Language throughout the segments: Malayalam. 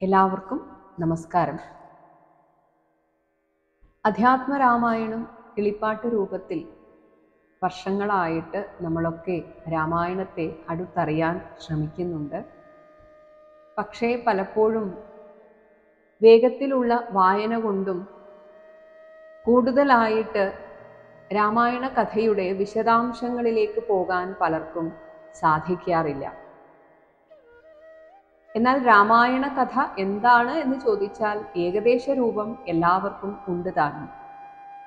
എല്ലാവർക്കും നമസ്കാരം. അധ്യാത്മരാമായണം കിളിപ്പാട്ട് രൂപത്തിൽ വർഷങ്ങളായിട്ട് നമ്മളൊക്കെ രാമായണത്തെ അടുത്തറിയാൻ ശ്രമിക്കുന്നുണ്ട്. പക്ഷേ പലപ്പോഴും വേഗത്തിലുള്ള വായന കൊണ്ടും കൂടുതലായിട്ട് രാമായണ കഥയുടെ വിശദാംശങ്ങളിലേക്ക് പോകാൻ പലർക്കും സാധിക്കാറില്ല. എന്നാൽ രാമായണ കഥ എന്താണ് എന്ന് ചോദിച്ചാൽ ഏകദേശ രൂപം എല്ലാവർക്കും ഉണ്ട് താനും.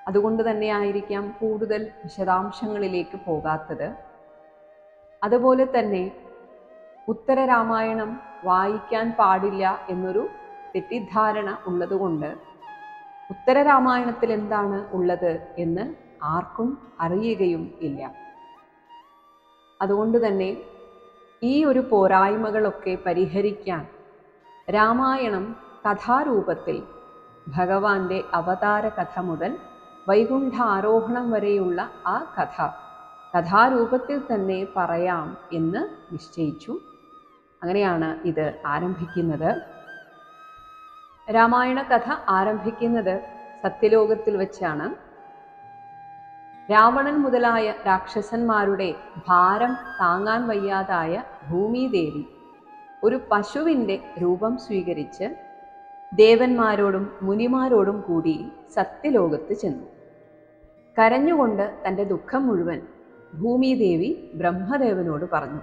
അതുകൊണ്ട് തന്നെ ആയിരിക്കാം കൂടുതൽ വിശദാംശങ്ങളിലേക്ക് പോകാത്തത്. അതുപോലെ തന്നെ ഉത്തര രാമായണം വായിക്കാൻ പാടില്ല എന്നൊരു തെറ്റിദ്ധാരണ ഉള്ളതുകൊണ്ട് ഉത്തര രാമായണത്തിൽ എന്താണ് ഉള്ളത് എന്ന് ആർക്കും അറിയുകയും ഇല്ല. അതുകൊണ്ട് തന്നെ ഈ ഒരു പോരായ്മകളൊക്കെ പരിഹരിക്കാൻ രാമായണം കഥാരൂപത്തിൽ ഭഗവാന്റെ അവതാര കഥ മുതൽ വൈകുണ്ഠ ആരോഹണം വരെയുള്ള ആ കഥാരൂപത്തിൽ തന്നെ പറയാം എന്ന് നിശ്ചയിച്ചു. അങ്ങനെയാണ് ഇത് ആരംഭിക്കുന്നത്. രാമായണ കഥ ആരംഭിക്കുന്നത് സത്യലോകത്തിൽ വെച്ചാണ്. രാവണൻ മുതലായ രാക്ഷസന്മാരുടെ ഭാരം താങ്ങാൻ വയ്യാതായ ഭൂമിദേവി ഒരു പശുവിൻ്റെ രൂപം സ്വീകരിച്ച് ദേവന്മാരോടും മുനിമാരോടും കൂടി സത്യലോകത്ത് ചെന്നു. കരഞ്ഞുകൊണ്ട് തൻ്റെ ദുഃഖം മുഴുവൻ ഭൂമിദേവി ബ്രഹ്മദേവനോട് പറഞ്ഞു.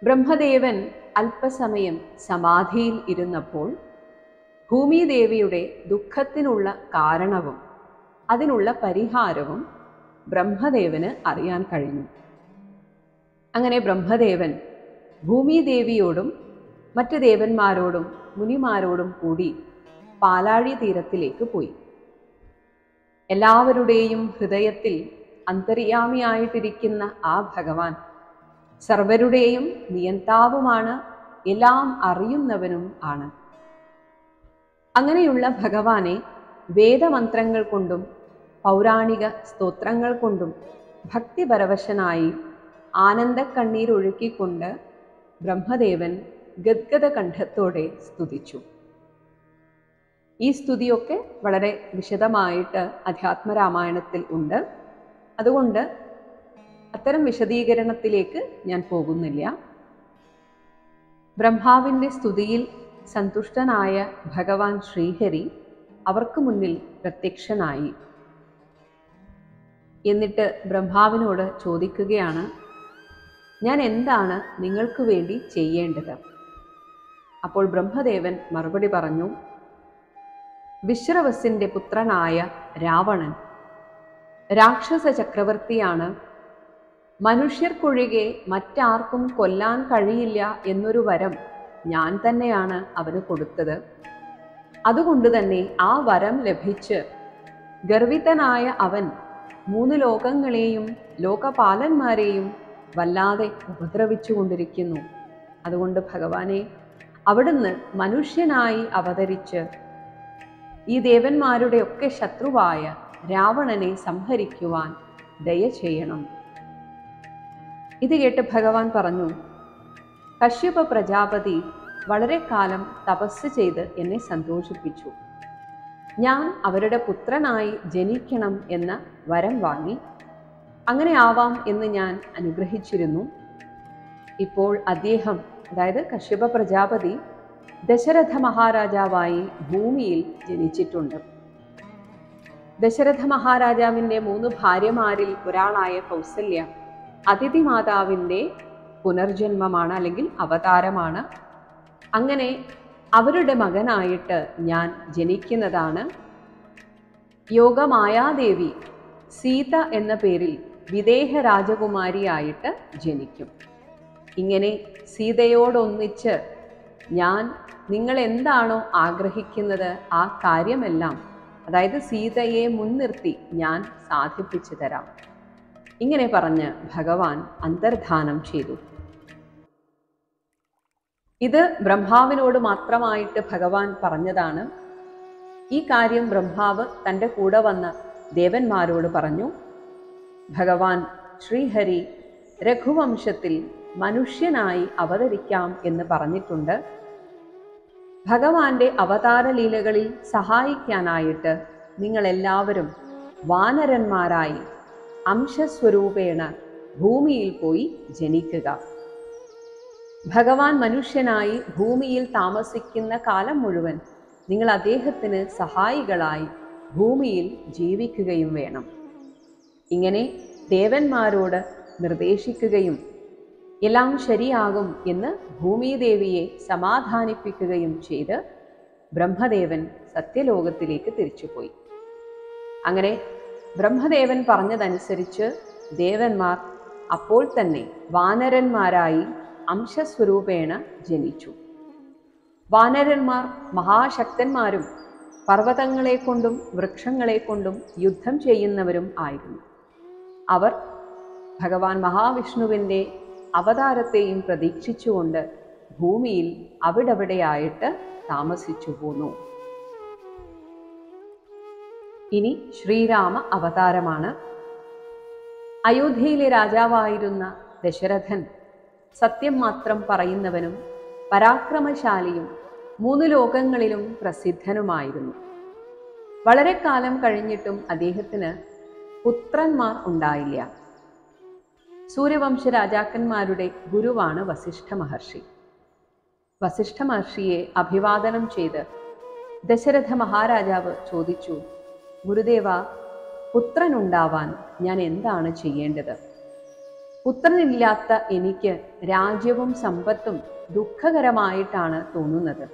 ബ്രഹ്മദേവൻ അല്പസമയം സമാധിയിൽ ഇരുന്നപ്പോൾ ഭൂമിദേവിയുടെ ദുഃഖത്തിനുള്ള കാരണവും അതിനുള്ള പരിഹാരവും ബ്രഹ്മദേവന് അറിയാൻ കഴിഞ്ഞു. അങ്ങനെ ബ്രഹ്മദേവൻ ഭൂമിദേവിയോടും മറ്റ് ദേവന്മാരോടും മുനിമാരോടും കൂടി പാലാഴി തീരത്തിലേക്ക് പോയി. എല്ലാവരുടെയും ഹൃദയത്തിൽ അന്തര്യാമിയായിട്ടിരിക്കുന്ന ആ ഭഗവാൻ സർവരുടെയും നിയന്താവുമാണ്, എല്ലാം അറിയുന്നവനും ആണ്. അങ്ങനെയുള്ള ഭഗവാനെ വേദമന്ത്രങ്ങൾ കൊണ്ടും പൗരാണിക സ്തോത്രങ്ങൾ കൊണ്ടും ഭക്തിപരവശനായി ആനന്ദക്കണ്ണീരൊഴുക്കിക്കൊണ്ട് ബ്രഹ്മദേവൻ ഗദ്ഗദ കണ്ഠത്തോടെ സ്തുതിച്ചു. ഈ സ്തുതിയൊക്കെ വളരെ വിശദമായിട്ട് അധ്യാത്മരാമായണത്തിൽ ഉണ്ട്. അതുകൊണ്ട് അത്തരം വിശദീകരണത്തിലേക്ക് ഞാൻ പോകുന്നില്ല. ബ്രഹ്മാവിൻ്റെ സ്തുതിയിൽ സന്തുഷ്ടനായ ഭഗവാൻ ശ്രീഹരി അവർക്ക് മുന്നിൽ പ്രത്യക്ഷനായി. എന്നിട്ട് ബ്രഹ്മാവിനോട് ചോദിക്കുകയാണ്, ഞാൻ എന്താണ് നിങ്ങൾക്ക് വേണ്ടി ചെയ്യേണ്ടത്? അപ്പോൾ ബ്രഹ്മദേവൻ മറുപടി പറഞ്ഞു, വിശ്രവസിൻ്റെ പുത്രനായ രാവണൻ രാക്ഷസ ചക്രവർത്തിയാണ്. മനുഷ്യർക്കൊഴികെ മറ്റാർക്കും കൊല്ലാൻ കഴിയില്ല എന്നൊരു വരം ഞാൻ തന്നെയാണ് അവന് കൊടുത്തത്. അതുകൊണ്ട് തന്നെ ആ വരം ലഭിച്ച് ഗർവിതനായ അവൻ 3 ലോകങ്ങളെയും ലോകപാലന്മാരെയും വല്ലാതെ ഉപദ്രവിച്ചുകൊണ്ടിരിക്കുന്നു. അതുകൊണ്ട് ഭഗവാനെ, അവിടുന്ന് മനുഷ്യനായി അവതരിച്ച് ഈ ദേവന്മാരുടെയൊക്കെ ശത്രുവായ രാവണനെ സംഹരിക്കുവാൻ ദയ ചെയ്യണം. ഇത് കേട്ട് ഭഗവാൻ പറഞ്ഞു, കശ്യപ പ്രജാപതി വളരെ കാലം തപസ് ചെയ്ത് എന്നെ സന്തോഷിപ്പിച്ചു. ഞാൻ അവരുടെ പുത്രനായി ജനിക്കണം എന്ന വരം വാങ്ങി. അങ്ങനെ ആവാം എന്ന് ഞാൻ അനുഗ്രഹിച്ചിരുന്നു. ഇപ്പോൾ അദ്ദേഹം, അതായത് കശ്യപ പ്രജാപതി, ദശരഥ മഹാരാജാവായി ഭൂമിയിൽ ജനിച്ചിട്ടുണ്ട്. ദശരഥ മഹാരാജാവിൻ്റെ 3 ഭാര്യമാരിൽ ഒരാളായ കൗസല്യ അതിഥി മാതാവിൻ്റെ പുനർജന്മമാണ്, അല്ലെങ്കിൽ അവതാരമാണ്. അങ്ങനെ അവരുടെ മകനായിട്ട് ഞാൻ ജനിക്കുന്നതാണ്. യോഗമായാദേവി സീത എന്ന പേരിൽ വിദേഹ രാജകുമാരിയായിട്ട് ജനിക്കും. ഇങ്ങനെ സീതയോടൊന്നിച്ച് ഞാൻ നിങ്ങൾ എന്താണോ ആഗ്രഹിക്കുന്നത് ആ കാര്യമെല്ലാം, അതായത് സീതയെ മുൻനിർത്തി ഞാൻ സാധിപ്പിച്ചു തരാം. ഇങ്ങനെ പറഞ്ഞ് ഭഗവാൻ അന്തർധാനം ചെയ്തു. ഇത് ബ്രഹ്മാവിനോട് മാത്രമായിട്ട് ഭഗവാൻ പറഞ്ഞതാണ്. ഈ കാര്യം ബ്രഹ്മാവ് തൻ്റെ കൂടെ വന്ന ദേവന്മാരോട് പറഞ്ഞു. ഭഗവാൻ ശ്രീഹരി രഘുവംശത്തിൽ മനുഷ്യനായി അവതരിക്കാം എന്ന് പറഞ്ഞിട്ടുണ്ട്. ഭഗവാന്റെ അവതാര ലീലകളിൽ സഹായിക്കാനായിട്ട് നിങ്ങളെല്ലാവരും വാനരന്മാരായി അംശസ്വരൂപേണ ഭൂമിയിൽ പോയി ജനിക്കുക. ഭഗവാൻ മനുഷ്യനായി ഭൂമിയിൽ താമസിക്കുന്ന കാലം മുഴുവൻ നിങ്ങൾ അദ്ദേഹത്തിന് സഹായികളായി ഭൂമിയിൽ ജീവിക്കുകയും വേണം. ഇങ്ങനെ ദേവന്മാരോട് നിർദ്ദേശിക്കുകയും എല്ലാം ശരിയാകും എന്ന് ഭൂമിദേവിയെ സമാധാനിപ്പിക്കുകയും ചെയ്ത് ബ്രഹ്മദേവൻ സത്യലോകത്തിലേക്ക് തിരിച്ചുപോയി. അങ്ങനെ ബ്രഹ്മദേവൻ പറഞ്ഞതനുസരിച്ച് ദേവന്മാർ അപ്പോൾ തന്നെ വാനരന്മാരായി അംശസ്വരൂപേണ ജനിച്ചു. വാനരന്മാർ മഹാശക്തന്മാരും പർവ്വതങ്ങളെ കൊണ്ടും വൃക്ഷങ്ങളെ കൊണ്ടും യുദ്ധം ചെയ്യുന്നവരും ആയിരുന്നു. അവർ ഭഗവാൻ മഹാവിഷ്ണുവിൻ്റെ അവതാരത്തെയും പ്രതീക്ഷിച്ചുകൊണ്ട് ഭൂമിയിൽ അവിടവിടെയായിട്ട് താമസിച്ചു പോന്നു. ഇനി ശ്രീരാമ അവതാരമാണ്. അയോധ്യയിലെ രാജാവായിരുന്ന ദശരഥൻ സത്യം മാത്രം പറയുന്നവനും പരാക്രമശാലിയും 3 ലോകങ്ങളിലും പ്രസിദ്ധനുമായിരുന്നു. വളരെ കാലം കഴിഞ്ഞിട്ടും അദ്ദേഹത്തിന് പുത്രന്മാർ ഉണ്ടായില്ല. സൂര്യവംശ രാജാക്കന്മാരുടെ ഗുരുവാണ് വസിഷ്ഠ മഹർഷി. വസിഷ്ഠ മഹർഷിയെ അഭിവാദനം ചെയ്ത് ദശരഥ മഹാരാജാവ് ചോദിച്ചു, ഗുരുദേവ, പുത്രനുണ്ടാവാൻ ഞാൻ എന്താണ് ചെയ്യേണ്ടത്? പുത്രനില്ലാത്ത എനിക്ക് രാജ്യവും സമ്പത്തും ദുഃഖകരമായിട്ടാണ് തോന്നുന്നത്.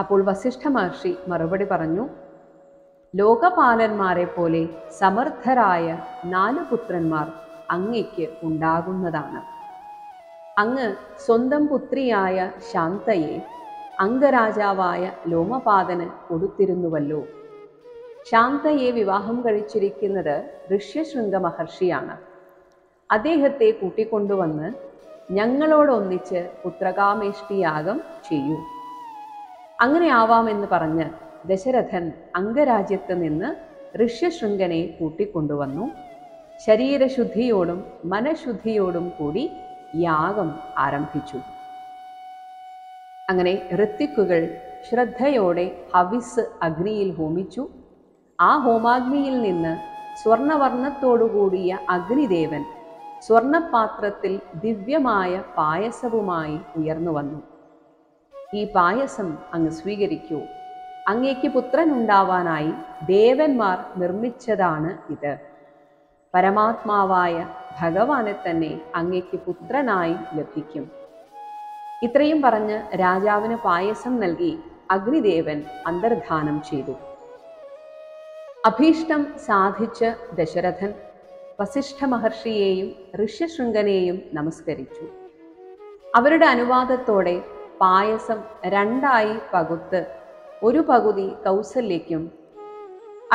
അപ്പോൾ വസിഷ്ഠ മഹർഷി മറുപടി പറഞ്ഞു, ലോകപാലന്മാരെ പോലെ സമർത്ഥരായ 4 പുത്രന്മാർ അങ്ങയ്ക്ക് ഉണ്ടാകുന്നതാണ്. അങ്ങ് സ്വന്തം പുത്രിയായ ശാന്തയെ അംഗരാജാവായ ലോമപാദന് കൊടുത്തിരുന്നുവല്ലോ. ശാന്തയെ വിവാഹം കഴിച്ചിരിക്കുന്നത് ഋഷ്യശൃംഗ മഹർഷിയാണ്. അദ്ദേഹത്തെ കൂട്ടിക്കൊണ്ടുവന്ന് ഞങ്ങളോടൊന്നിച്ച് പുത്രകാമേഷ്ടിയാഗം ചെയ്യൂ. അങ്ങനെ ആവാമെന്ന് പറഞ്ഞ് ദശരഥൻ അംഗരാജ്യത്ത് നിന്ന് ഋഷ്യശൃംഗനെ കൂട്ടിക്കൊണ്ടുവന്നു. ശരീരശുദ്ധിയോടും മനഃശുദ്ധിയോടും കൂടി യാഗം ആരംഭിച്ചു. അങ്ങനെ ഋത്വിക്കുകൾ ശ്രദ്ധയോടെ ഹവിസ് അഗ്നിയിൽ ഹോമിച്ചു. ആ ഹോമാഗ്നിയിൽ നിന്ന് സ്വർണവർണ്ണത്തോടുകൂടിയ അഗ്നിദേവൻ സ്വർണപാത്രത്തിൽ ദിവ്യമായ പായസവുമായി ഉയർന്നു വന്നു. ഈ പായസം അങ്ങ് സ്വീകരിക്കൂ. അങ്ങേക്ക് പുത്രനുണ്ടാവാനായി ദേവന്മാർ നിർമ്മിച്ചതാണ് ഇത്. പരമാത്മാവായ ഭഗവാനെ തന്നെ അങ്ങേക്ക് പുത്രനായി ലഭിക്കും. ഇത്രയും പറഞ്ഞ് രാജാവിന് പായസം നൽകി അഗ്നിദേവൻ അന്തർധാനം ചെയ്തു. അഭീഷ്ടം സാധിച്ച ദശരഥൻ വസിഷ്ഠ മഹർഷിയെയും ഋഷ്യശൃംഗനെയും നമസ്കരിച്ചു. അവരുടെ അനുവാദത്തോടെ പായസം 2ആയി പകുത്ത് ഒരു പകുതി കൗസല്യയ്ക്കും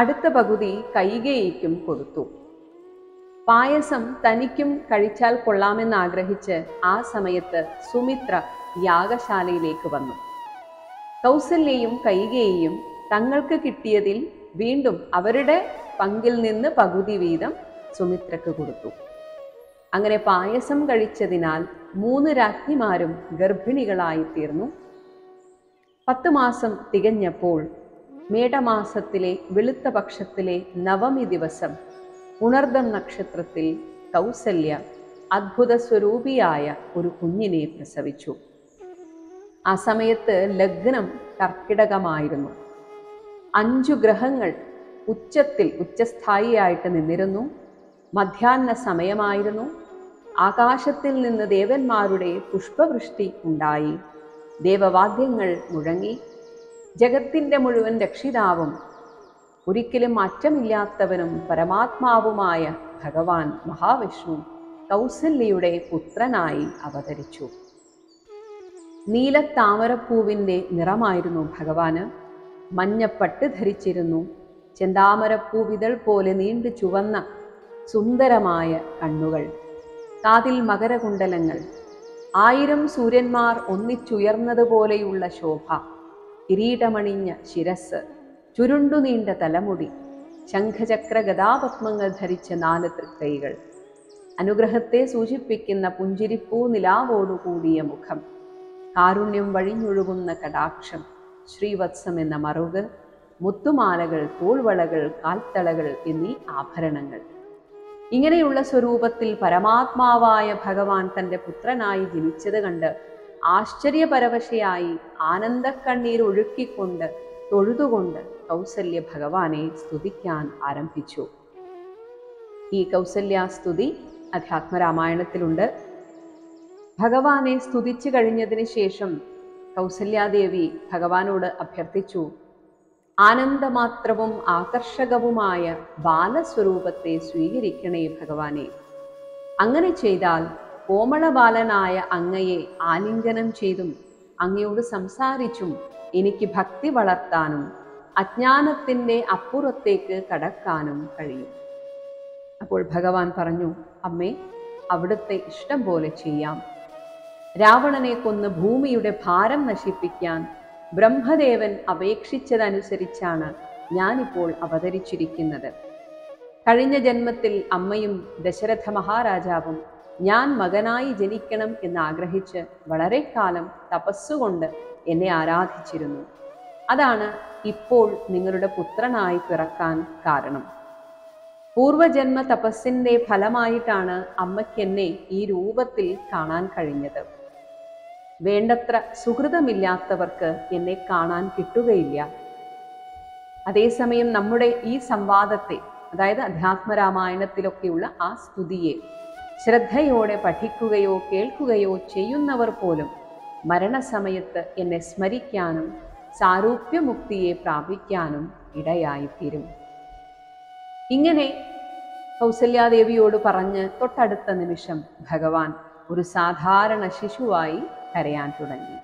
അടുത്ത പകുതി കൈകേയിക്കും കൊടുത്തു. പായസം തനിക്കും കഴിച്ചാൽ കൊള്ളാമെന്നാഗ്രഹിച്ച് ആ സമയത്ത് സുമിത്ര യാഗശാലയിലേക്ക് വന്നു. കൗസല്യയും കൈകേയിയും തങ്ങൾക്ക് കിട്ടിയതിൽ വീണ്ടും അവരുടെ പങ്കിൽ നിന്ന് പകുതി വീതം സുമിത്രക്ക് കൊടുത്തു. അങ്ങനെ പായസം കഴിച്ചതിനാൽ 3 രാജ്ഞിമാരും ഗർഭിണികളായി തീർന്നു. 10 മാസം തികഞ്ഞപ്പോൾ മേടമാസത്തിലെ വെളുത്ത പക്ഷത്തിലെ നവമി ദിവസം ഉണർദം നക്ഷത്രത്തിൽ കൗസല്യ അദ്ഭുത സ്വരൂപിയായ ഒരു കുഞ്ഞിനെ പ്രസവിച്ചു. ആ സമയത്ത് ലഗ്നം കർക്കിടകമായിരുന്നു. 5 ഗ്രഹങ്ങൾ ഉച്ചസ്ഥായിയായിട്ട് നിന്നിരുന്നു. മധ്യാഹ്ന സമയമായിരുന്നു. ആകാശത്തിൽ നിന്ന് ദേവന്മാരുടെ പുഷ്പവൃഷ്ടി ഉണ്ടായി. ദേവവാദ്യങ്ങൾ മുഴങ്ങി. ജഗത്തിൻ്റെ മുഴുവൻ രക്ഷിതാവും ഒരിക്കലും മാറ്റമില്ലാത്തവനും പരമാത്മാവുമായ ഭഗവാൻ മഹാവിഷ്ണു കൗസല്യയുടെ പുത്രനായി അവതരിച്ചു. നീലത്താമരപ്പൂവിൻ്റെ നിറമായിരുന്നു ഭഗവാന്. മഞ്ഞപ്പട്ട് ധരിച്ചിരുന്നു. ചെന്താമരപ്പൂവിതൾ പോലെ നീണ്ടു ചുവന്ന സുന്ദരമായ കണ്ണുകൾ, കാതിൽ മകരകുണ്ടലങ്ങൾ, 1000 സൂര്യന്മാർ ഒന്നിച്ചുയർന്നതുപോലെയുള്ള ശോഭ, കിരീടമണിഞ്ഞ ശിരസ്, ചുരുണ്ടു നീണ്ട തലമുടി, ശംഖചക്ര ഗദാപത്മങ്ങൾ ധരിച്ച 4 തൃക്കൈകൾ, അനുഗ്രഹത്തെ സൂചിപ്പിക്കുന്ന പുഞ്ചിരിപ്പൂ നിലാവോടുകൂടിയ മുഖം, കാരുണ്യം വഴിഞ്ഞൊഴുകുന്ന കടാക്ഷം, ശ്രീവത്സം എന്ന മറുക്, മുത്തുമാലകൾ, തോൾവളകൾ, കാൽത്തളകൾ എന്നീ ആഭരണങ്ങൾ. ഇങ്ങനെയുള്ള സ്വരൂപത്തിൽ പരമാത്മാവായ ഭഗവാൻ തൻ്റെ പുത്രനായി ജനിച്ചത് കണ്ട് ആശ്ചര്യപരവശയായി ആനന്ദക്കണ്ണീർ ഒഴുക്കിക്കൊണ്ട് തൊഴുതുകൊണ്ട് കൗസല്യ ഭഗവാനെ സ്തുതിക്കാൻ ആരംഭിച്ചു. ഈ കൗസല്യാസ്തുതി അധ്യാത്മരാമായണത്തിലുണ്ട്. ഭഗവാനെ സ്തുതിച്ചു കഴിഞ്ഞതിന് ശേഷം കൗസല്യാദേവി ഭഗവാനോട് അഭ്യർത്ഥിച്ചു, ആനന്ദമാത്രവും ആകർഷകവുമായ ബാലസ്വരൂപത്തെ സ്വീകരിക്കണേ ഭഗവാനെ. അങ്ങനെ ചെയ്താൽ കോമളബാലനായ അങ്ങയെ ആലിംഗനം ചെയ്തും അങ്ങയോട് സംസാരിച്ചും എനിക്ക് ഭക്തി വളർത്താനും അജ്ഞാനത്തിൻ്റെ അപ്പുറത്തേക്ക് കടക്കാനും കഴിയും. അപ്പോൾ ഭഗവാൻ പറഞ്ഞു, അമ്മേ, അവിടുത്തെ ഇഷ്ടം പോലെ ചെയ്യാം. രാവണനെ കൊന്ന് ഭൂമിയുടെ ഭാരം നശിപ്പിക്കാൻ ബ്രഹ്മദേവൻ അപേക്ഷിച്ചതനുസരിച്ചാണ് ഞാനിപ്പോൾ അവതരിച്ചിരിക്കുന്നത്. കഴിഞ്ഞ ജന്മത്തിൽ അമ്മയും ദശരഥ മഹാരാജാവും ഞാൻ മകനായി ജനിക്കണം എന്നാഗ്രഹിച്ച് വളരെ കാലം തപസ്സുകൊണ്ട് എന്നെ ആരാധിച്ചിരുന്നു. അതാണ് ഇപ്പോൾ നിങ്ങളുടെ പുത്രനായി പിറക്കാൻ കാരണം. പൂർവജന്മ തപസ്സിൻ്റെ ഫലമായിട്ടാണ് അമ്മയ്ക്കെന്നെ ഈ രൂപത്തിൽ കാണാൻ കഴിഞ്ഞത്. വേണ്ടത്ര സുഹൃതമില്ലാത്തവർക്ക് എന്നെ കാണാൻ കിട്ടുകയില്ല. അതേസമയം നമ്മുടെ ഈ സംവാദത്തെ, അതായത് അധ്യാത്മരാമായണത്തിലൊക്കെയുള്ള ആ സ്തുതിയെ ശ്രദ്ധയോടെ പഠിക്കുകയോ കേൾക്കുകയോ ചെയ്യുന്നവർ പോലും മരണസമയത്ത് എന്നെ സ്മരിക്കാനും സാരൂപ്യമുക്തിയെ പ്രാപിക്കാനും ഇടയായിത്തീരും. ഇങ്ങനെ കൗസല്യാദേവിയോട് പറഞ്ഞ് തൊട്ടടുത്ത നിമിഷം ഭഗവാൻ ഒരു സാധാരണ ശിശുവായി കരയാൻ തുടങ്ങി.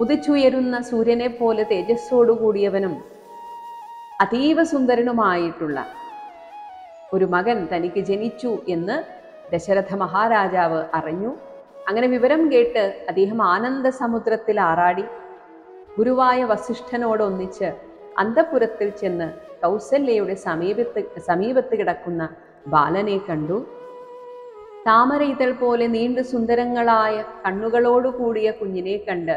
ഉദിച്ചുയരുന്ന സൂര്യനെ പോലെ തേജസ്സോടുകൂടിയവനും അതീവ സുന്ദരനുമായിട്ടുള്ള ഒരു മകൻ തനിക്ക് ജനിച്ചു എന്ന് ദശരഥ മഹാരാജാവ് അറിഞ്ഞു. അങ്ങനെ വിവരം കേട്ട് അദ്ദേഹം ആനന്ദ സമുദ്രത്തിൽ ആറാടി ഗുരുവായ വസിഷ്ഠനോടൊന്നിച്ച് അന്തഃപുരത്തിൽ ചെന്ന് കൗസല്യയുടെ സമീപത്ത് കിടക്കുന്ന ബാലനെ കണ്ടു. താമര ഇതൾ പോലെ നീണ്ടു സുന്ദരങ്ങളായ കണ്ണുകളോടുകൂടിയ കുഞ്ഞിനെ കണ്ട്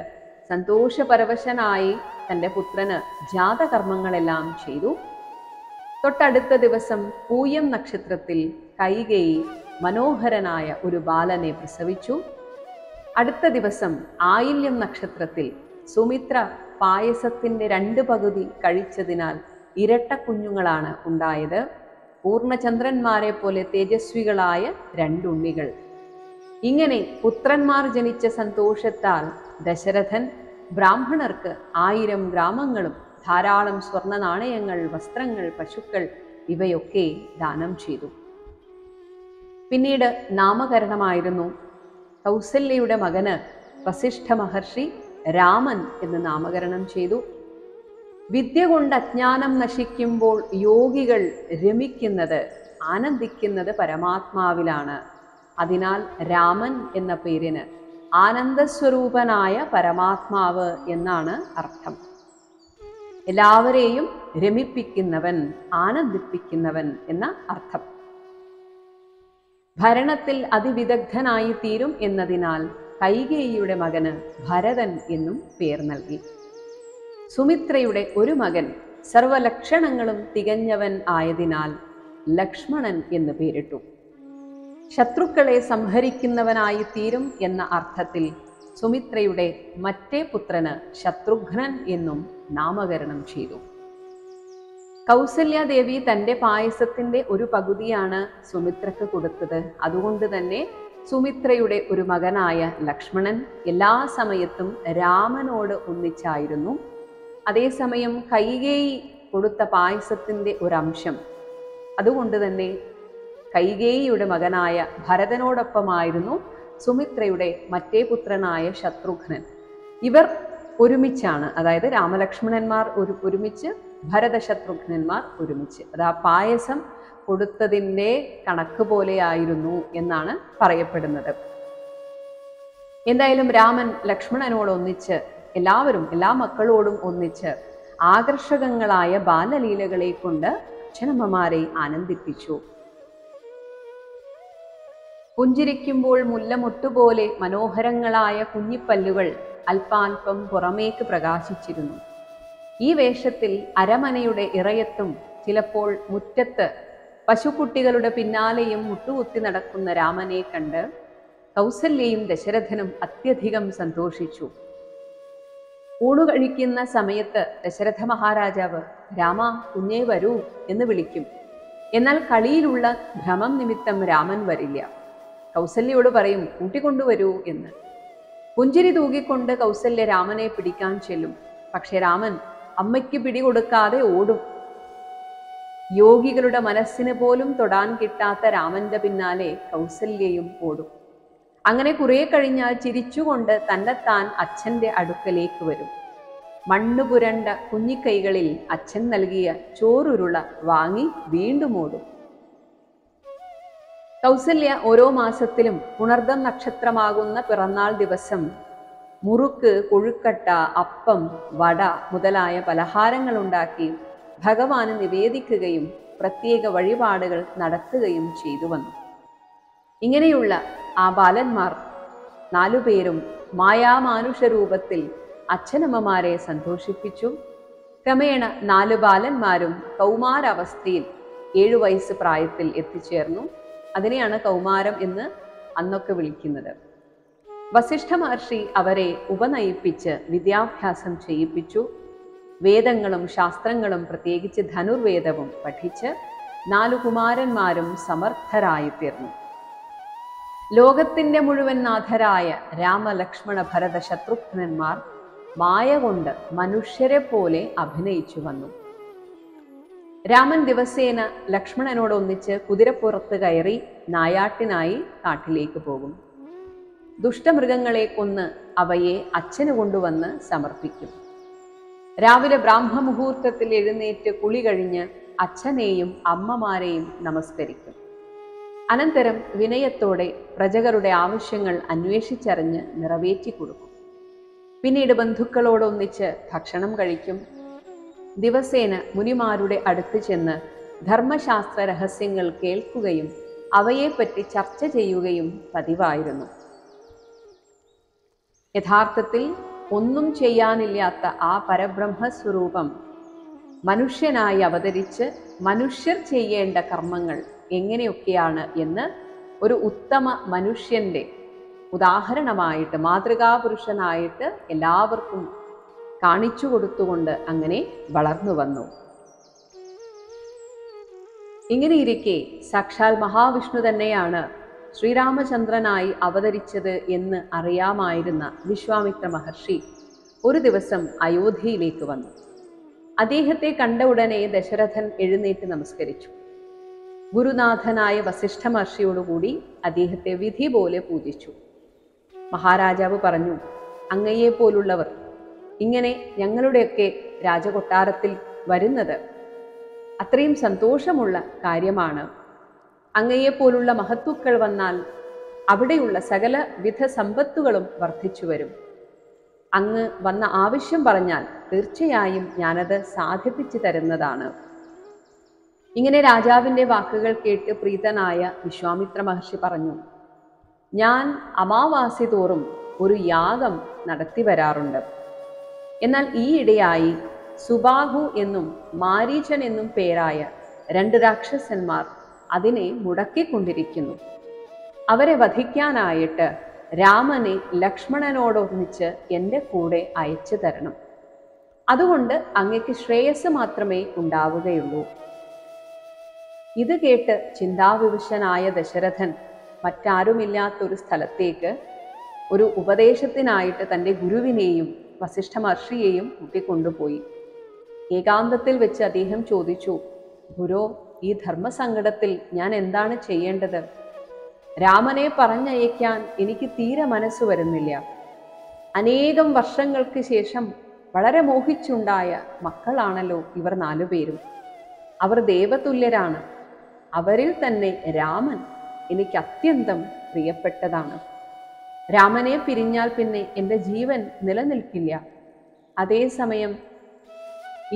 സന്തോഷപരവശനായി തൻ്റെ പുത്രന് ജാതകർമ്മങ്ങളെല്ലാം ചെയ്തു. തൊട്ടടുത്ത ദിവസം പൂയം നക്ഷത്രത്തിൽ കൈകേയി മനോഹരനായ ഒരു ബാലനെ പ്രസവിച്ചു. അടുത്ത ദിവസം ആയില്യം നക്ഷത്രത്തിൽ സുമിത്ര പായസത്തിൻ്റെ 2 പകുതി കഴിച്ചതിനാൽ ഇരട്ട കുഞ്ഞുങ്ങളാണ് ഉണ്ടായത്. പൂർണ്ണചന്ദ്രന്മാരെ പോലെ തേജസ്വികളായ 2 ഉണ്ണികൾ. ഇങ്ങനെ പുത്രന്മാർ ജനിച്ച സന്തോഷത്താൽ ദശരഥൻ ബ്രാഹ്മണർക്ക് 1000 ഗ്രാമങ്ങളും ധാരാളം സ്വർണ്ണ നാണയങ്ങൾ, വസ്ത്രങ്ങൾ, പശുക്കൾ ഇവയൊക്കെ ദാനം ചെയ്തു. പിന്നീട് നാമകരണമായിരുന്നു. കൗസല്യയുടെ മകന് വസിഷ്ഠ മഹർഷി രാമൻ എന്ന് നാമകരണം ചെയ്തു. വിദ്യ കൊണ്ട് അജ്ഞാനം നശിക്കുമ്പോൾ യോഗികൾ രമിക്കുന്നത്, ആനന്ദിക്കുന്നത് പരമാത്മാവിലാണ്. അതിനാൽ രാമൻ എന്ന പേരിന് ആനന്ദസ്വരൂപനായ പരമാത്മാവ് എന്നാണ് അർത്ഥം. എല്ലാവരെയും രമിപ്പിക്കുന്നവൻ, ആനന്ദിപ്പിക്കുന്നവൻ എന്ന അർത്ഥം. ഭരണത്തിൽ അതിവിദഗ്ധനായി തീരും എന്നതിനാൽ കൈകേയിയുടെ മകന് ഭരതൻ എന്നും പേർ നൽകി. സുമിത്രയുടെ ഒരു മകൻ സർവലക്ഷണങ്ങളും തികഞ്ഞവൻ ആയതിനാൽ ലക്ഷ്മണൻ എന്ന് പേരിട്ടു. ശത്രുക്കളെ സംഹരിക്കുന്നവനായി തീരും എന്ന അർത്ഥത്തിൽ സുമിത്രയുടെ മറ്റേ പുത്രന് ശത്രുഘ്നൻ എന്നും നാമകരണം ചെയ്തു. കൗസല്യാദേവി തൻ്റെ പായസത്തിൻ്റെ ഒരു പകുതിയാണ് സുമിത്രക്ക് കൊടുത്തത്. അതുകൊണ്ട് തന്നെ സുമിത്രയുടെ ഒരു മകനായ ലക്ഷ്മണൻ എല്ലാ സമയത്തും രാമനോട് ഒന്നിച്ചായിരുന്നു. അതേസമയം കൈകേയി കൊടുത്ത പായസത്തിൻ്റെ ഒരംശം, അതുകൊണ്ട് തന്നെ കൈകേയിയുടെ മകനായ ഭരതനോടൊപ്പമായിരുന്നു സുമിത്രയുടെ മറ്റേ പുത്രനായ ശത്രുഘ്നൻ. ഇവർ ഒരുമിച്ചാണ്, അതായത് രാമലക്ഷ്മണന്മാർ ഒരുമിച്ച്, ഭരതശത്രുഘ്നന്മാർ ഒരുമിച്ച്. അത് ആ പായസം കൊടുത്തതിൻ്റെ കണക്ക് പോലെയായിരുന്നു എന്നാണ് പറയപ്പെടുന്നത്. എന്തായാലും രാമൻ ലക്ഷ്മണനോടൊന്നിച്ച്, എല്ലാ മക്കളോടും ഒന്നിച്ച് ആകർഷകങ്ങളായ ബാലലീലകളെ കൊണ്ട് അച്ഛനമ്മമാരെ ആനന്ദിപ്പിച്ചു. പുഞ്ചിരിക്കുമ്പോൾ മുല്ലമൊട്ടുപോലെ മനോഹരങ്ങളായ കുഞ്ഞിപ്പല്ലുകൾ അല്പാൽപ്പം പുറമേക്ക് പ്രകാശിച്ചിരുന്നു. ഈ വേഷത്തിൽ അരമനയുടെ ഇറയത്തും ചിലപ്പോൾ മുറ്റത്ത് പശുക്കുട്ടികളുടെ പിന്നാലെയും മുട്ടുകുത്തി നടക്കുന്ന രാമനെ കണ്ട് കൗസല്യയും ദശരഥനും അത്യധികം സന്തോഷിച്ചു. ഊണുകഴിക്കുന്ന സമയത്ത് ദശരഥ മഹാരാജാവ് രാമ കുഞ്ഞേ വരൂ എന്ന് വിളിക്കും. എന്നാൽ കളിയിലുള്ള ഭ്രമം നിമിത്തം രാമൻ വരില്ല. കൗസല്യയോട് പറയും കൂട്ടിക്കൊണ്ടുവരൂ എന്ന്. പുഞ്ചിരി തൂകിക്കൊണ്ട് കൗസല്യ രാമനെ പിടിക്കാൻ ചെല്ലും. പക്ഷെ രാമൻ അമ്മയ്ക്ക് പിടികൊടുക്കാതെ ഓടും. യോഗികളുടെ മനസ്സിന് പോലും തൊടാൻ കിട്ടാത്ത രാമന്റെ പിന്നാലെ കൗസല്യയും ഓടും. അങ്ങനെ കുറെ കഴിഞ്ഞാൽ ചിരിച്ചുകൊണ്ട് തന്നെത്താൻ അച്ഛൻ്റെ അടുക്കലേക്ക് വരും. മണ്ണു പുരണ്ട കുഞ്ഞിക്കൈകളിൽ അച്ഛൻ നൽകിയ ചോറുരുള വാങ്ങി വീണ്ടും ഓടും. കൗസല്യ ഓരോ മാസത്തിലും പുണർദം നക്ഷത്രമാകുന്ന പിറന്നാൾ ദിവസം മുറുക്ക്, കൊഴുക്കട്ട, അപ്പം, വട മുതലായ പലഹാരങ്ങൾ ഉണ്ടാക്കി ഭഗവാന് നിവേദിക്കുകയും പ്രത്യേക വഴിപാടുകൾ നടത്തുകയും ചെയ്തു വന്നു. ഇങ്ങനെയുള്ള ആ ബാലന്മാർ 4 പേരും മായാമാനുഷ രൂപത്തിൽ അച്ഛനമ്മമാരെ സന്തോഷിപ്പിച്ചു. ക്രമേണ 4 ബാലന്മാരും കൗമാരാവസ്ഥയിൽ 7 വയസ്സ് പ്രായത്തിൽ എത്തിച്ചേർന്നു. അതിനെയാണ് കൗമാരം എന്ന് അന്നൊക്കെ വിളിക്കുന്നത്. വസിഷ്ഠ മഹർഷി അവരെ ഉപനയിപ്പിച്ച് വിദ്യാഭ്യാസം ചെയ്യിപ്പിച്ചു. വേദങ്ങളും ശാസ്ത്രങ്ങളും പ്രത്യേകിച്ച് ധനുർവേദവും പഠിച്ച് 4 കുമാരന്മാരും സമർത്ഥരായിത്തീർന്നു. ലോകത്തിൻ്റെ മുഴുവൻ നാഥരായ രാമലക്ഷ്മണ ഭരത ശത്രുഘ്നന്മാർ മായ കൊണ്ട് മനുഷ്യരെ പോലെ അഭിനയിച്ചു വന്നു. രാമൻ ദിവസേന ലക്ഷ്മണനോടൊന്നിച്ച് കുതിരപ്പുറത്ത് കയറി നായാട്ടിനായി കാട്ടിലേക്ക് പോകും. ദുഷ്ടമൃഗങ്ങളെ കൊന്ന് അവയെ അച്ഛന് കൊണ്ടുവന്ന് സമർപ്പിക്കും. രാവിലെ ബ്രാഹ്മമുഹൂർത്തത്തിൽ എഴുന്നേറ്റ് കുളി കഴിഞ്ഞ് അച്ഛനെയും അമ്മമാരെയും നമസ്കരിക്കും. അനന്തരം വിനയത്തോടെ പ്രജകളുടെ ആവശ്യങ്ങൾ അന്വേഷിച്ചറിഞ്ഞ് നിറവേറ്റി കൊടുക്കും. പിന്നീട് ബന്ധുക്കളോടൊന്നിച്ച് ഭക്ഷണം കഴിക്കും. ദിവസേന മുനിമാരുടെ അടുത്ത് ചെന്ന് ധർമ്മശാസ്ത്ര രഹസ്യങ്ങൾ കേൾക്കുകയും അവയെപ്പറ്റി ചർച്ച ചെയ്യുകയും പതിവായിരുന്നു. യഥാർത്ഥത്തിൽ ഒന്നും ചെയ്യാനില്ലാത്ത ആ പരബ്രഹ്മസ്വരൂപം മനുഷ്യനായി അവതരിച്ച് മനുഷ്യർ ചെയ്യേണ്ട കർമ്മങ്ങൾ എങ്ങനെയൊക്കെയാണ് എന്ന് ഒരു ഉത്തമ മനുഷ്യൻ്റെ ഉദാഹരണമായിട്ട് മാതൃകാപുരുഷനായിട്ട് എല്ലാവർക്കും കാണിച്ചു കൊടുത്തുകൊണ്ട് അങ്ങനെ വളർന്നു വന്നു. ഇങ്ങനെയിരിക്കെ സാക്ഷാൽ മഹാവിഷ്ണു തന്നെയാണ് ശ്രീരാമചന്ദ്രനായി അവതരിച്ചത് എന്ന് അറിയാമായിരുന്ന വിശ്വാമിത്ര മഹർഷി ഒരു ദിവസം അയോധ്യയിലേക്ക് വന്നു. അദ്ദേഹത്തെ കണ്ട ഉടനെ ദശരഥൻ എഴുന്നേറ്റ് നമസ്കരിച്ചു. ഗുരുനാഥനായ വസിഷ്ഠ മഹർഷിയോടുകൂടി അദ്ദേഹത്തെ വിധി പോലെ പൂജിച്ചു. മഹാരാജാവ് പറഞ്ഞു, അങ്ങയെപ്പോലുള്ളവർ ഇങ്ങനെ ഞങ്ങളുടെയൊക്കെ രാജകൊട്ടാരത്തിൽ വരുന്നത് അത്രയും സന്തോഷമുള്ള കാര്യമാണ്. അങ്ങയെപ്പോലുള്ള മഹത്തുക്കൾ വന്നാൽ അവിടെയുള്ള സകല വിധ സമ്പത്തുകളും വർദ്ധിച്ചു വരും. അങ്ങ് വന്ന ആവശ്യം പറഞ്ഞാൽ തീർച്ചയായും ഞാനത് സാധിപ്പിച്ചു തരുന്നതാണ്. ഇങ്ങനെ രാജാവിൻ്റെ വാക്കുകൾ കേട്ട് പ്രീതനായ വിശ്വാമിത്ര മഹർഷി പറഞ്ഞു, ഞാൻ അമാവാസി തോറും ഒരു യാഗം നടത്തി വരാറുണ്ട്. എന്നാൽ ഈയിടെയായി സുബാഹു എന്നും മാരീചൻ എന്നും പേരായ 2 രാക്ഷസന്മാർ അതിനെ മുടക്കിക്കൊണ്ടിരിക്കുന്നു. അവരെ വധിക്കാനായിട്ട് രാമനെ ലക്ഷ്മണനോടൊന്നിച്ച് എൻ്റെ കൂടെ അയച്ചു തരണം. അതുകൊണ്ട് അങ്ങയ്ക്ക് ശ്രേയസ് മാത്രമേ ഉണ്ടാവുകയുള്ളൂ. ഇത് കേട്ട് ചിന്താവിവശനായ ദശരഥൻ മറ്റാരുമില്ലാത്തൊരു സ്ഥലത്തേക്ക് ഒരു ഉപദേശത്തിനായിട്ട് തൻ്റെ ഗുരുവിനെയും വസിഷ്ഠ മഹർഷിയെയും കൂട്ടിക്കൊണ്ടുപോയി. ഏകാന്തത്തിൽ വെച്ച് അദ്ദേഹം ചോദിച്ചു, ഗുരോ, ഈ ധർമ്മസങ്കടത്തിൽ ഞാൻ എന്താണ് ചെയ്യേണ്ടത്? രാമനെ പറഞ്ഞയക്കാൻ എനിക്ക് തീരെ മനസ്സ് വരുന്നില്ല. അനേകം വർഷങ്ങൾക്ക് ശേഷം വളരെ മോഹിച്ചുണ്ടായ മക്കളാണല്ലോ ഇവർ 4 പേരും. അവർ ദേവതുല്യരാണ്. അവരിൽ തന്നെ രാമൻ എനിക്ക് അത്യന്തം പ്രിയപ്പെട്ടതാണ്. രാമനെ പിരിഞ്ഞാൽ പിന്നെ എൻ്റെ ജീവൻ നിലനിൽക്കില്ല. അതേസമയം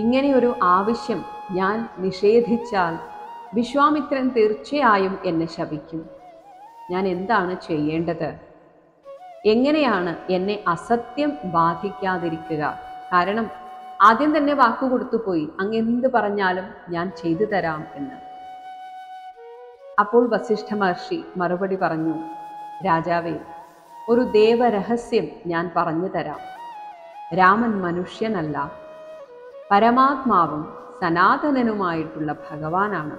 ഇങ്ങനെയൊരു ആവശ്യം ഞാൻ നിഷേധിച്ചാൽ വിശ്വാമിത്രൻ തീർച്ചയായും എന്നെ ശപിക്കും. ഞാൻ എന്താണ് ചെയ്യേണ്ടത്? എങ്ങനെയാണ് എന്നെ അസത്യം ബാധിക്കാതിരിക്കുക? കാരണം ആദ്യം തന്നെ വാക്കുകൊടുത്തു പോയി, അങ്ങ് എന്ത് പറഞ്ഞാലും ഞാൻ ചെയ്തു തരാം എന്ന്. അപ്പോൾ വസിഷ്ഠ മഹർഷി മറുപടി പറഞ്ഞു, രാജാവേ, ഒരു ദേവരഹസ്യം ഞാൻ പറഞ്ഞു തരാം. രാമൻ മനുഷ്യനല്ല, പരമാത്മാവും സനാതനനുമായിട്ടുള്ള ഭഗവാനാണ്.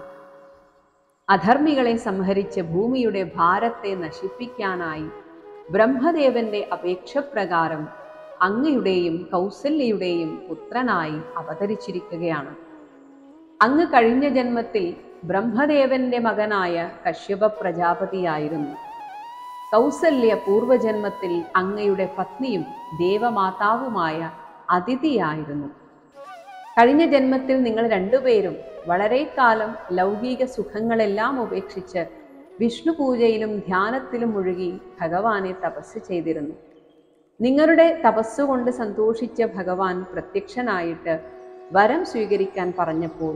അധർമ്മികളെ സംഹരിച്ച് ഭൂമിയുടെ ഭാരത്തെ നശിപ്പിക്കാനായി ബ്രഹ്മദേവന്റെ അപേക്ഷപ്രകാരം അങ്ങയുടെയും കൗസല്യയുടെയും പുത്രനായി അവതരിച്ചിരിക്കുകയാണ്. അങ്ങ് കഴിഞ്ഞ ജന്മത്തിൽ ബ്രഹ്മദേവന്റെ മകനായ കശ്യപ പ്രജാപതിയായിരുന്നു. കൗസല്യ പൂർവജന്മത്തിൽ അങ്ങയുടെ പത്നിയും ദേവമാതാവുമായ അതിഥിയായിരുന്നു. കഴിഞ്ഞ ജന്മത്തിൽ നിങ്ങൾ രണ്ടുപേരും വളരെ കാലം ലൗകിക സുഖങ്ങളെല്ലാം ഉപേക്ഷിച്ച് വിഷ്ണു പൂജയിലും ധ്യാനത്തിലും മുഴുകി ഭഗവാനെ തപസ് ചെയ്തിരുന്നു. നിങ്ങളുടെ തപസ്സുകൊണ്ട് സന്തോഷിച്ച ഭഗവാൻ പ്രത്യക്ഷനായിട്ട് വരം സ്വീകരിക്കാൻ പറഞ്ഞപ്പോൾ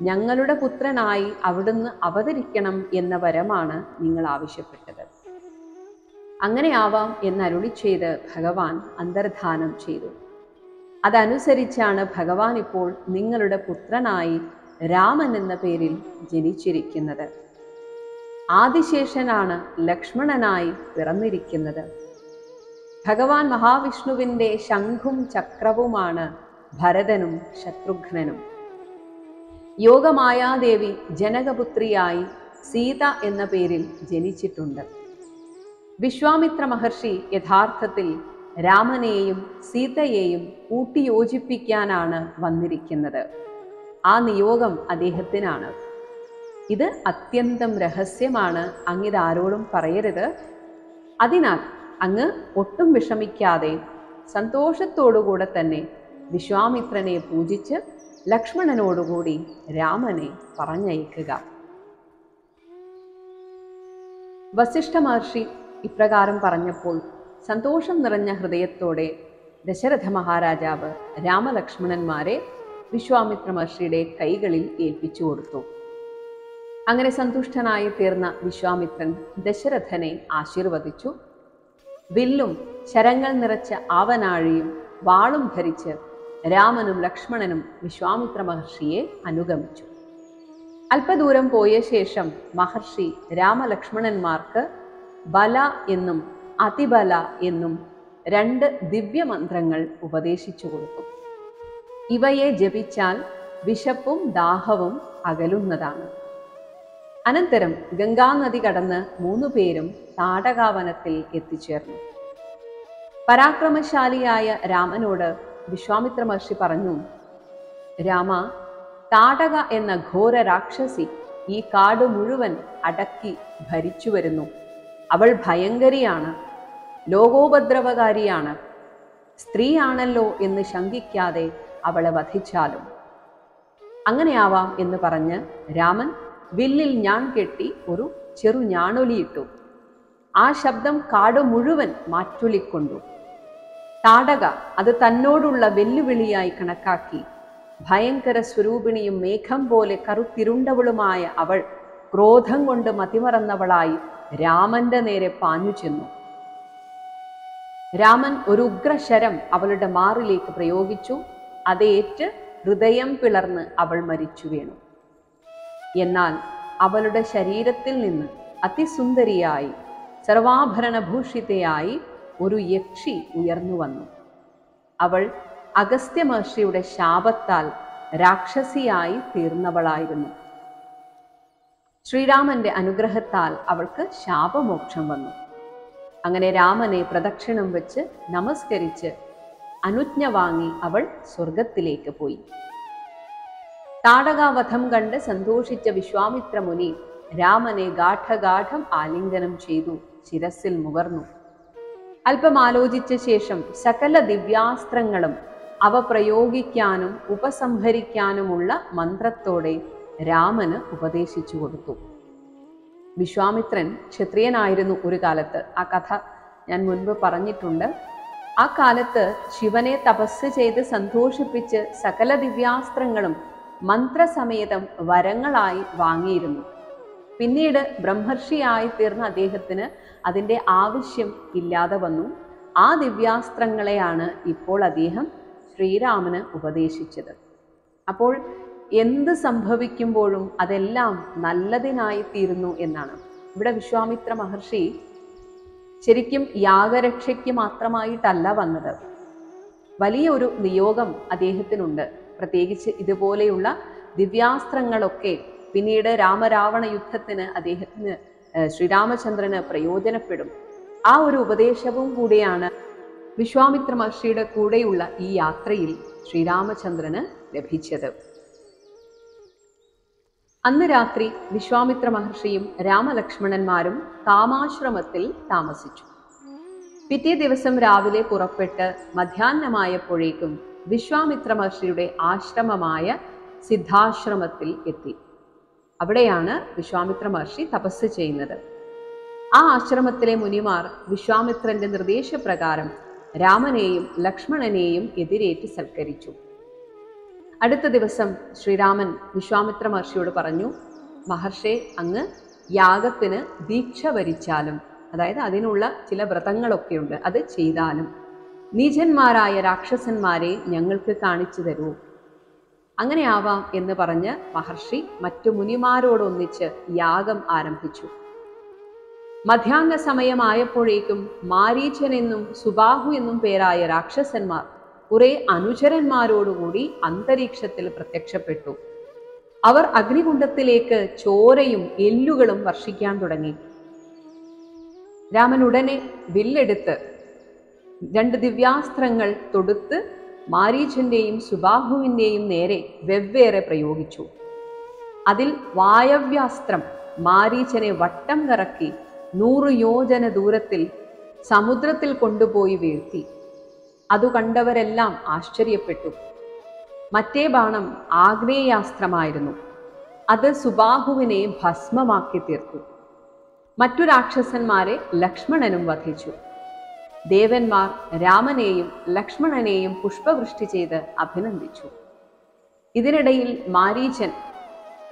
ഞങ്ങളുടെ പുത്രനായി അവിടുന്ന് അവതരിക്കണം എന്ന വരമാണ് നിങ്ങൾ ആവശ്യപ്പെട്ടത്. അങ്ങനെയാവാം എന്നരുളി ചെയ്ത് ഭഗവാൻ അന്തർധാനം ചെയ്തു. അതനുസരിച്ചാണ് ഭഗവാൻ ഇപ്പോൾ നിങ്ങളുടെ പുത്രനായി രാമൻ എന്ന പേരിൽ ജനിച്ചിരിക്കുന്നത്. ആദിശേഷനാണ് ലക്ഷ്മണനായി പിറന്നിരിക്കുന്നത്. ഭഗവാൻ മഹാവിഷ്ണുവിൻ്റെ ശംഖും ചക്രവുമാണ് ഭരതനും ശത്രുഘ്നനും. യോഗമായാദേവി ജനകപുത്രിയായി സീത എന്ന പേരിൽ ജനിച്ചിട്ടുണ്ട്. വിശ്വാമിത്ര മഹർഷി യഥാർത്ഥത്തിൽ രാമനെയും സീതയെയും കൂട്ടിയോജിപ്പിക്കാനാണ് വന്നിരിക്കുന്നത്. ആ നിയോഗം അദ്ദേഹത്തിനാണ്. ഇത് അത്യന്തം രഹസ്യമാണ്, അങ്ങിതാരോടും പറയരുത്. അതിനാൽ അങ്ങ് ഒട്ടും വിഷമിക്കാതെ സന്തോഷത്തോടുകൂടെ തന്നെ വിശ്വാമിത്രനെ പൂജിച്ച് ലക്ഷ്മണനോടുകൂടി രാമനെ പറഞ്ഞയക്കുക. വസിഷ്ഠ മഹർഷി ഇപ്രകാരം പറഞ്ഞപ്പോൾ സന്തോഷം നിറഞ്ഞ ഹൃദയത്തോടെ ദശരഥ മഹാരാജാവ് രാമലക്ഷ്മണന്മാരെ വിശ്വാമിത്ര മഹർഷിയുടെ കൈകളിൽ ഏൽപ്പിച്ചു കൊടുത്തു. അങ്ങനെ സന്തുഷ്ടനായി തീർന്ന വിശ്വാമിത്രൻ ദശരഥനെ ആശീർവദിച്ചു. വില്ലും ശരങ്ങൾ നിറച്ച ആവനാഴിയും വാളും ധരിച്ച് രാമനും ലക്ഷ്മണനും വിശ്വാമിത്ര മഹർഷിയെ അനുഗമിച്ചു. അല്പദൂരം പോയ ശേഷം മഹർഷി രാമലക്ഷ്മണന്മാർക്ക് ബല എന്നും അതിബല എന്നും 2 ദിവ്യമന്ത്രങ്ങൾ ഉപദേശിച്ചു കൊടുത്തു. ഇവയെ ജപിച്ചാൽ വിശപ്പും ദാഹവും അകലുന്നതാണ്. അനന്തരം ഗംഗാനദി കടന്ന് 3 പേരും താടകാവനത്തിൽ എത്തിച്ചേർന്നു. പരാക്രമശാലിയായ രാമനോട് വിശ്വാമിത്ര മഹർഷി പറഞ്ഞു, രാമ, താടക എന്ന ഘോര രാക്ഷസി ഈ കാട് മുഴുവൻ അടക്കി ഭരിച്ചു വരുന്നു. അവൾ ഭയങ്കരിയാണ്, ലോകോപദ്രവകാരിയാണ്. സ്ത്രീയാണല്ലോ എന്ന് ശങ്കിക്കാതെ അവളെ വധിച്ചാലും. അങ്ങനെയാവാം എന്ന് പറഞ്ഞ് രാമൻ വില്ലിൽ ഞാൺ കെട്ടി ഒരു ചെറു ഞാണൊലിയിട്ടു. ആ ശബ്ദം കാട് മുഴുവൻ മാറ്റൊലിക്കൊണ്ടു. താടക അത് തന്നോടുള്ള വെല്ലുവിളിയായി കണക്കാക്കി ഭയങ്കര സ്വരൂപിണിയും മേഘം പോലെ കറുത്തിരുണ്ടവളുമായ അവൾ ക്രോധം കൊണ്ട് മതിമറന്നവളായി രാമന്റെ നേരെ പാഞ്ഞു ചെന്നു. രാമൻ ഒരു ഉഗ്രശരം അവളുടെ മാറിലേക്ക് പ്രയോഗിച്ചു. അതേറ്റ് ഹൃദയം പിളർന്ന് അവൾ മരിച്ചു വീണു. എന്നാൽ അവളുടെ ശരീരത്തിൽ നിന്ന് അതിസുന്ദരിയായി സർവാഭരണഭൂഷിതയായി ഒരു യക്ഷി ഉയർന്നു വന്നു. അവൾ അഗസ്ത്യ മഹർഷിയുടെ ശാപത്താൽ രാക്ഷസിയായി തീർന്നവളായിരുന്നു. ശ്രീരാമന്റെ അനുഗ്രഹത്താൽ അവൾക്ക് ശാപമോക്ഷം വന്നു. അങ്ങനെ രാമനെ പ്രദക്ഷിണം വെച്ച് നമസ്കരിച്ച് അനുജ്ഞ വാങ്ങി അവൾ സ്വർഗത്തിലേക്ക് പോയി. താടകാവധം കണ്ട് സന്തോഷിച്ച വിശ്വാമിത്ര മുനി രാമനെ ഗാഠഗാഠം ആലിംഗനം ചെയ്തു ശിരസിൽ മുകർന്നു. അല്പം ആലോചിച്ച ശേഷം സകല ദിവ്യാസ്ത്രങ്ങളും അവ പ്രയോഗിക്കാനും ഉപസംഹരിക്കാനുമുള്ള മന്ത്രത്തോടെ രാമന് ഉപദേശിച്ചു കൊടുത്തു. വിശ്വാമിത്രൻ ക്ഷത്രിയനായിരുന്നു ഒരു കാലത്ത്. ആ കഥ ഞാൻ മുൻപ് പറഞ്ഞിട്ടുണ്ട്. ആ കാലത്ത് ശിവനെ തപസ് ചെയ്ത് സന്തോഷിപ്പിച്ച് സകല ദിവ്യാസ്ത്രങ്ങളും മന്ത്രസമേതം വരങ്ങളായി വാങ്ങിയിരുന്നു. പിന്നീട് ബ്രഹ്മർഷിയായി തീർന്ന അദ്ദേഹത്തിന് അതിൻ്റെ ആവശ്യം ഇല്ലാതെ വന്നു. ആ ദിവ്യാസ്ത്രങ്ങളെയാണ് ഇപ്പോൾ അദ്ദേഹം ശ്രീരാമന് ഉപദേശിച്ചത്. അപ്പോൾ എന്ത് സംഭവിക്കുമ്പോഴും അതെല്ലാം നല്ലതിനായി തീരുന്നു എന്നാണ്. ഇവിടെ വിശ്വാമിത്ര മഹർഷി ശരിക്കും യാഗരക്ഷയ്ക്ക് മാത്രമായിട്ടല്ല വന്നത്. വലിയ ഒരു നിയോഗം അദ്ദേഹത്തിനുണ്ട്. പ്രത്യേകിച്ച് ഇതുപോലെയുള്ള ദിവ്യാസ്ത്രങ്ങളൊക്കെ പിന്നീട് രാമരാവണ യുദ്ധത്തിന് അദ്ദേഹത്തിന് ശ്രീരാമചന്ദ്രന് പ്രയോജനപ്പെടും. ആ ഒരു ഉപദേശവും കൂടിയാണ് വിശ്വാമിത്ര മഹർഷിയുടെ കൂടെയുള്ള ഈ യാത്രയിൽ ശ്രീരാമചന്ദ്രന് ലഭിച്ചത്. അന്ന് രാത്രി വിശ്വാമിത്ര മഹർഷിയും രാമലക്ഷ്മണന്മാരും കാമാശ്രമത്തിൽ താമസിച്ചു. പിറ്റേ ദിവസം രാവിലെ പുറപ്പെട്ട് മധ്യാഹ്നമായപ്പോഴേക്കും വിശ്വാമിത്ര മഹർഷിയുടെ ആശ്രമമായ സിദ്ധാശ്രമത്തിൽ എത്തി. അവിടെയാണ് വിശ്വാമിത്ര മഹർഷി തപസ് ചെയ്യുന്നത്. ആ ആശ്രമത്തിലെ മുനിമാർ വിശ്വാമിത്രന്റെ നിർദ്ദേശപ്രകാരം രാമനെയും ലക്ഷ്മണനെയും എതിരേറ്റ് സൽക്കരിച്ചു. അടുത്ത ദിവസം ശ്രീരാമൻ വിശ്വാമിത്ര മഹർഷിയോട് പറഞ്ഞു, മഹർഷേ, അങ്ങ് യാഗത്തിന് ദീക്ഷ വരിച്ചാലും, അതായത് അതിനുള്ള ചില വ്രതങ്ങളൊക്കെയുണ്ട്, അത് ചെയ്താലും നീചന്മാരായ രാക്ഷസന്മാരെ ഞങ്ങൾക്ക് കാണിച്ചു തരൂ. അങ്ങനെ ആവാം എന്ന് പറഞ്ഞ് മഹർഷി മറ്റു മുനിമാരോടൊന്നിച്ച് യാഗം ആരംഭിച്ചു. മധ്യാഹ്ന സമയമായപ്പോഴേക്കും മാരീചൻ എന്നും സുബാഹു എന്നും പേരായ രാക്ഷസന്മാർ കുറെ അനുചരന്മാരോടുകൂടി അന്തരീക്ഷത്തിൽ പ്രത്യക്ഷപ്പെട്ടു. അവർ അഗ്നികുണ്ഡത്തിലേക്ക് ചോരയും എല്ലുകളും വർഷിക്കാൻ തുടങ്ങി. രാമൻ ഉടനെ വില്ലെടുത്ത് 2 ദിവ്യാസ്ത്രങ്ങൾ തൊടുത്ത് മാരീചന്റെയും സുബാഹുവിൻ്റെയും നേരെ വെവ്വേറെ പ്രയോഗിച്ചു. അതിൽ വായവ്യാസ്ത്രം മാരീചനെ വട്ടം കറക്കി 100 യോജന ദൂരത്തിൽ സമുദ്രത്തിൽ കൊണ്ടുപോയി വീഴ്ത്തി. അതു കണ്ടവരെല്ലാം ആശ്ചര്യപ്പെട്ടു. മറ്റേ ബാണം ആഗ്നേയാസ്ത്രമായിരുന്നു. അത് സുബാഹുവിനെ ഭസ്മമാക്കി തീർത്തു. മറ്റു രാക്ഷസന്മാരെ ലക്ഷ്മണനും വധിച്ചു. ദേവന്മാർ രാമനെയും ലക്ഷ്മണനെയും പുഷ്പവൃഷ്ടി ചെയ്ത് അഭിനന്ദിച്ചു. ഇതിനിടയിൽ മാരീചൻ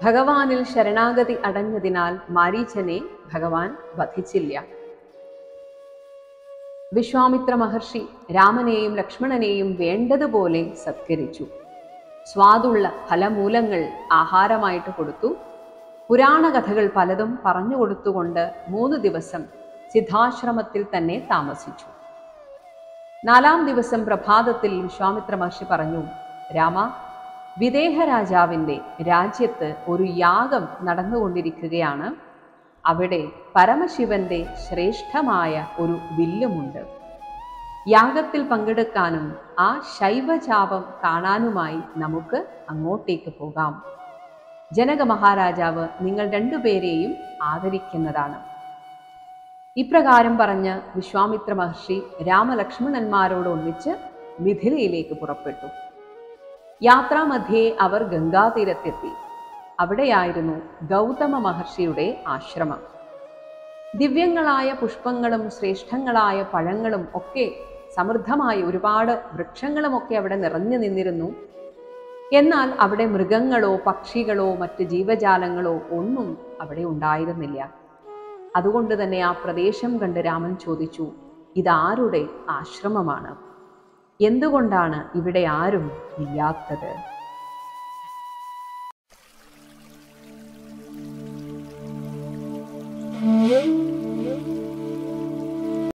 ഭഗവാനിൽ ശരണാഗതി അടഞ്ഞതിനാൽ മാരീചനെ ഭഗവാൻ വധിച്ചില്ല. വിശ്വാമിത്ര മഹർഷി രാമനെയും ലക്ഷ്മണനെയും വേണ്ടതുപോലെ സത്കരിച്ചു. സ്വാദുള്ള ഫലമൂലങ്ങൾ ആഹാരമായിട്ട് കൊടുത്തു. പുരാണ കഥകൾ പലതും പറഞ്ഞു കൊടുത്തുകൊണ്ട് 3 ദിവസം സിദ്ധാശ്രമത്തിൽ തന്നെ താമസിച്ചു. 4ാം ദിവസം പ്രഭാതത്തിൽ വിശ്വാമിത്ര മഹർഷി പറഞ്ഞു, രാമ, വിദേഹ രാജാവിൻ്റെ രാജ്യത്ത് ഒരു യാഗം നടന്നുകൊണ്ടിരിക്കുകയാണ്. അവിടെ പരമശിവന്റെ ശ്രേഷ്ഠമായ ഒരു വില്ലുമുണ്ട്. യാഗത്തിൽ പങ്കെടുക്കാനും ആ ശൈവചാപം കാണാനുമായി നമുക്ക് അങ്ങോട്ടേക്ക് പോകാം. ജനക മഹാരാജാവ് നിങ്ങൾ 2 പേരെയും ആദരിക്കുന്നതാണ്. ഇപ്രകാരം പറഞ്ഞ് വിശ്വാമിത്ര മഹർഷി രാമലക്ഷ്മണന്മാരോടൊന്നിച്ച് മിഥിലയിലേക്ക് പുറപ്പെട്ടു. യാത്രാമധ്യേ അവർ ഗംഗാതീരത്തെത്തി. അവിടെയായിരുന്നു ഗൗതമ മഹർഷിയുടെ ആശ്രമം. ദിവ്യങ്ങളായ പുഷ്പങ്ങളും ശ്രേഷ്ഠങ്ങളായ പഴങ്ങളും ഒക്കെ സമൃദ്ധമായി ഒരുപാട് വൃക്ഷങ്ങളുമൊക്കെ അവിടെ നിറഞ്ഞു നിന്നിരുന്നു. എന്നാൽ അവിടെ മൃഗങ്ങളോ പക്ഷികളോ മറ്റ് ജീവജാലങ്ങളോ ഒന്നും അവിടെ ഉണ്ടായിരുന്നില്ല. അതുകൊണ്ട് തന്നെ ആ പ്രദേശം കണ്ട് രാമൻ ചോദിച്ചു, ഇതാരുടെ ആശ്രമമാണ്? എന്തുകൊണ്ടാണ് ഇവിടെ ആരും ഇല്ലാത്തത്?